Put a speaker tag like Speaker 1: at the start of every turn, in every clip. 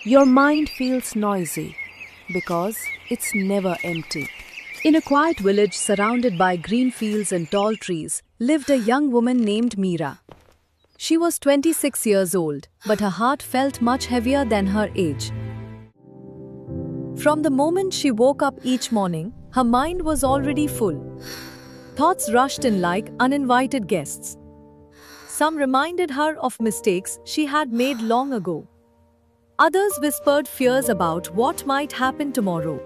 Speaker 1: Your mind feels noisy because it's never empty. In a quiet village surrounded by green fields and tall trees lived a young woman named Mira. She was 26 years old, but her heart felt much heavier than her age. From the moment she woke up each morning, her mind was already full. Thoughts rushed in like uninvited guests. Some reminded her of mistakes she had made long ago. Others whispered fears about what might happen tomorrow.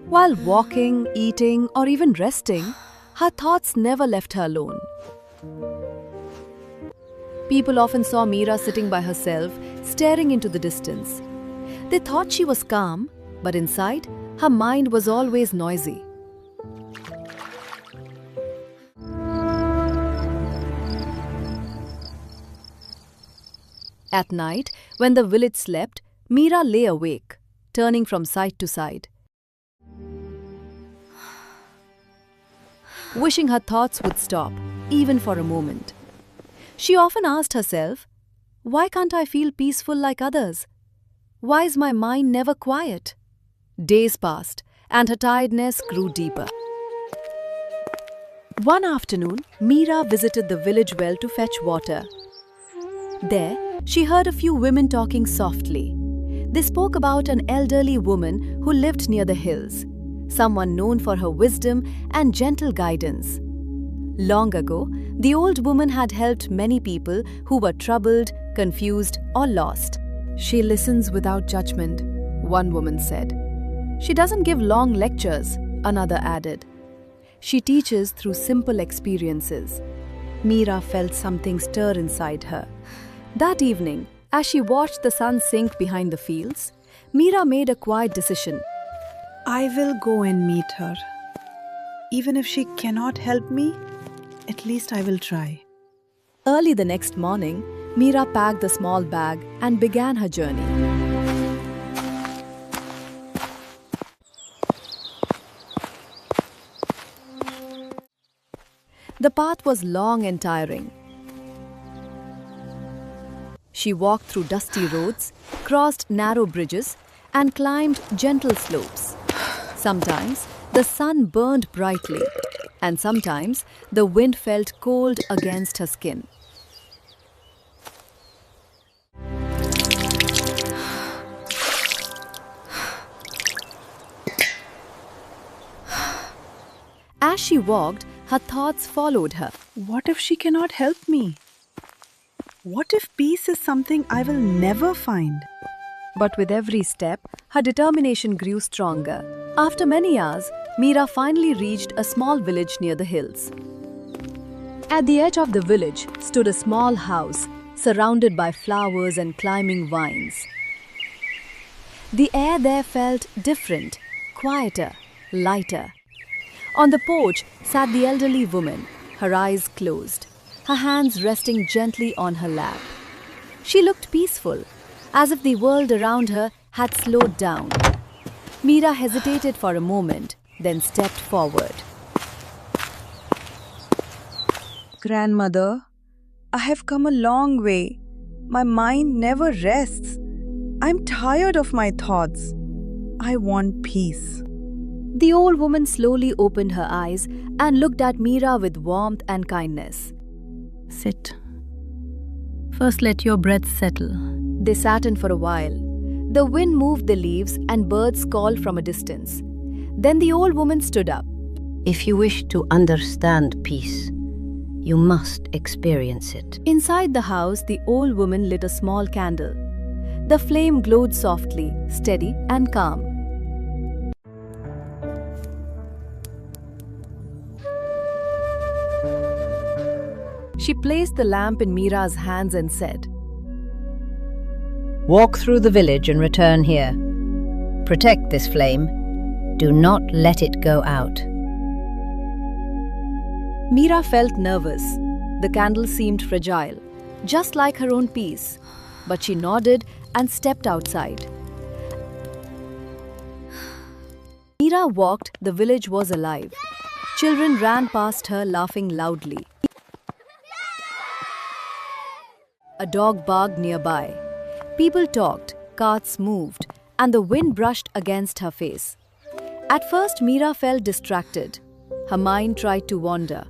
Speaker 1: While walking, eating, or even resting, her thoughts never left her alone. People often saw Mira sitting by herself, staring into the distance. They thought she was calm, but inside, her mind was always noisy. At night, when the village slept, Mira lay awake, turning from side to side, wishing her thoughts would stop, even for a moment. She often asked herself, why can't I feel peaceful like others? Why is my mind never quiet? Days passed, and her tiredness grew deeper. One afternoon, Mira visited the village well to fetch water. There, she heard a few women talking softly. They spoke about an elderly woman who lived near the hills, someone known for her wisdom and gentle guidance. Long ago, the old woman had helped many people who were troubled, confused, or lost. She listens without judgment, one woman said. She doesn't give long lectures, another added. She teaches through simple experiences. Mira felt something stir inside her. That evening, as she watched the sun sink behind the fields, Mira made a quiet decision.
Speaker 2: I will go and meet her. Even if she cannot help me, at least I will try.
Speaker 1: Early the next morning, Mira packed the small bag and began her journey. The path was long and tiring. She walked through dusty roads, crossed narrow bridges, and climbed gentle slopes. Sometimes the sun burned brightly, and sometimes the wind felt cold against her skin. As she walked, her thoughts followed her.
Speaker 2: What if she cannot help me? What if peace is something I will never find?
Speaker 1: But with every step, her determination grew stronger. After many hours, Mira finally reached a small village near the hills. At the edge of the village stood a small house, surrounded by flowers and climbing vines. The air there felt different, quieter, lighter. On the porch sat the elderly woman, her eyes closed, her hands resting gently on her lap. She looked peaceful, as if the world around her had slowed down. Mira hesitated for a moment, then stepped forward.
Speaker 2: Grandmother, I have come a long way. My mind never rests. I'm tired of my thoughts. I want peace.
Speaker 1: The old woman slowly opened her eyes and looked at Mira with warmth and kindness.
Speaker 3: Sit. First let your breath settle.
Speaker 1: They sat in for a while. The wind moved the leaves and birds called from a distance. Then the old woman stood up.
Speaker 4: If you wish to understand peace, you must experience it.
Speaker 1: Inside the house, the old woman lit a small candle. The flame glowed softly, steady and calm. She placed the lamp in Mira's hands and said,
Speaker 4: Walk through the village and return here. Protect this flame. Do not let it go out.
Speaker 1: Mira felt nervous. The candle seemed fragile, just like her own peace. But she nodded and stepped outside. Mira walked, the village was alive. Children ran past her laughing loudly. A dog barked nearby. People talked, carts moved, and the wind brushed against her face. At first, Mira felt distracted. Her mind tried to wander.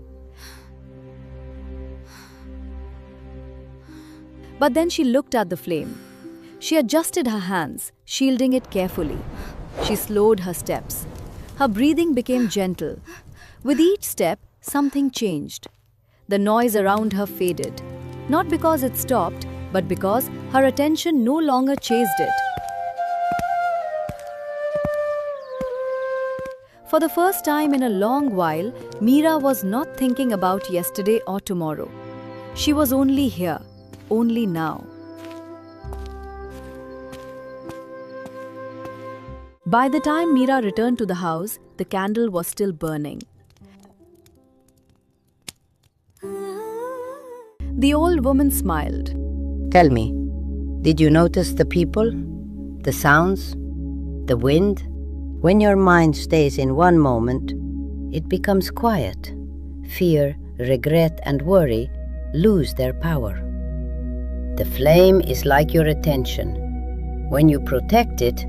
Speaker 1: But then she looked at the flame. She adjusted her hands, shielding it carefully. She slowed her steps. Her breathing became gentle. With each step, something changed. The noise around her faded, not because it stopped, but because her attention no longer chased it. For the first time in a long while, Mira was not thinking about yesterday or tomorrow. She was only here, only now. By the time Mira returned to the house, the candle was still burning. The old woman smiled.
Speaker 4: Tell me, did you notice the people, the sounds, the wind? When your mind stays in one moment, it becomes quiet. Fear, regret, and worry lose their power. The flame is like your attention. When you protect it,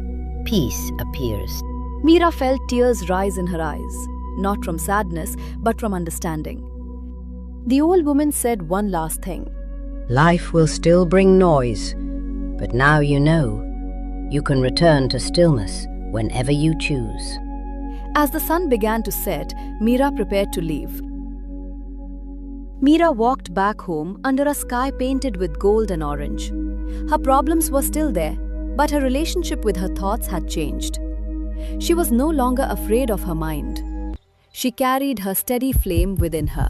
Speaker 4: peace appears.
Speaker 1: Mira felt tears rise in her eyes, not from sadness, but from understanding. The old woman said one last thing.
Speaker 4: Life will still bring noise, but now you know. You can return to stillness whenever you choose.
Speaker 1: As the sun began to set, Mira prepared to leave. Mira walked back home under a sky painted with gold and orange. Her problems were still there, but her relationship with her thoughts had changed. She was no longer afraid of her mind. She carried her steady flame within her.